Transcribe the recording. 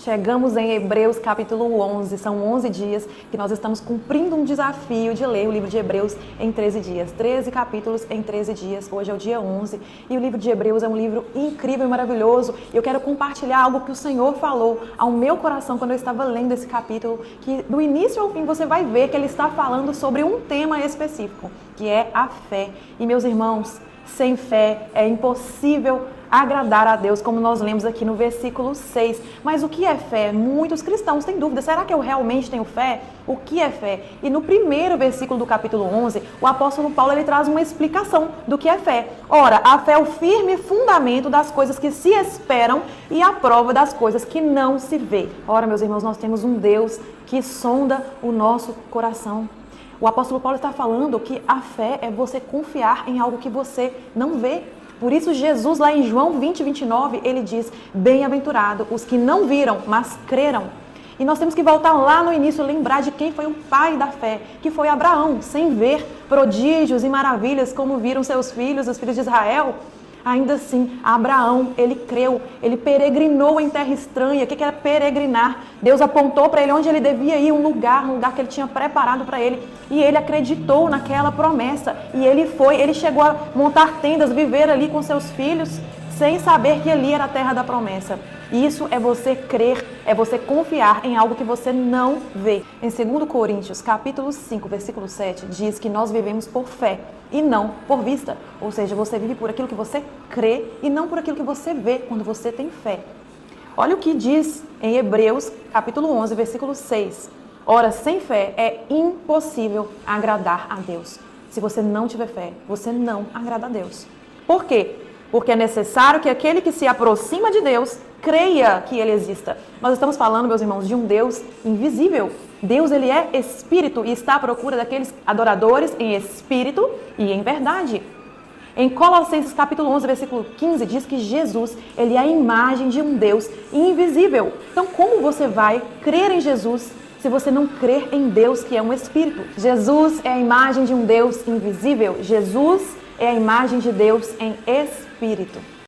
Chegamos em Hebreus capítulo 11, são 11 dias que nós estamos cumprindo um desafio de ler o livro de Hebreus em 13 dias, 13 capítulos em 13 dias, hoje é o dia 11, e o livro de Hebreus é um livro incrível e maravilhoso, e eu quero compartilhar algo que o Senhor falou ao meu coração quando eu estava lendo esse capítulo, que do início ao fim você vai ver que ele está falando sobre um tema específico, que é a fé. E meus irmãos, sem fé é impossível agradar a Deus, como nós lemos aqui no versículo 6. Mas o que é fé? Muitos cristãos têm dúvida. Será que eu realmente tenho fé? O que é fé? E no primeiro versículo do capítulo 11, o apóstolo Paulo ele traz uma explicação do que é fé. Ora, a fé é o firme fundamento das coisas que se esperam e a prova das coisas que não se vê. Ora, meus irmãos, nós temos um Deus que sonda o nosso coração. O apóstolo Paulo está falando que a fé é você confiar em algo que você não vê. Por isso Jesus lá em João 20, 29, ele diz: bem-aventurado os que não viram, mas creram. E nós temos que voltar lá no início, lembrar de quem foi o pai da fé, que foi Abraão, sem ver prodígios e maravilhas como viram seus filhos, os filhos de Israel. Ainda assim, Abraão, ele creu, ele peregrinou em terra estranha. O que era peregrinar? Deus apontou para ele onde ele devia ir, um lugar que ele tinha preparado para ele. E ele acreditou naquela promessa. E ele foi, ele chegou a montar tendas, viver ali com seus filhos, sem saber que ali era a terra da promessa. Isso é você crer, é você confiar em algo que você não vê. Em 2 Coríntios, capítulo 5, versículo 7, diz que nós vivemos por fé e não por vista. Ou seja, você vive por aquilo que você crê e não por aquilo que você vê quando você tem fé. Olha o que diz em Hebreus, capítulo 11, versículo 6. Ora, sem fé é impossível agradar a Deus. Se você não tiver fé, você não agrada a Deus. Por quê? Porque é necessário que aquele que se aproxima de Deus creia que Ele exista. Nós estamos falando, meus irmãos, de um Deus invisível. Deus, Ele é espírito e está à procura daqueles adoradores em espírito e em verdade. Em Colossenses capítulo 11, versículo 15, diz que Jesus, Ele é a imagem de um Deus invisível. Então, como você vai crer em Jesus se você não crer em Deus, que é um espírito? Jesus é a imagem de um Deus invisível. Jesus é a imagem de Deus em espírito.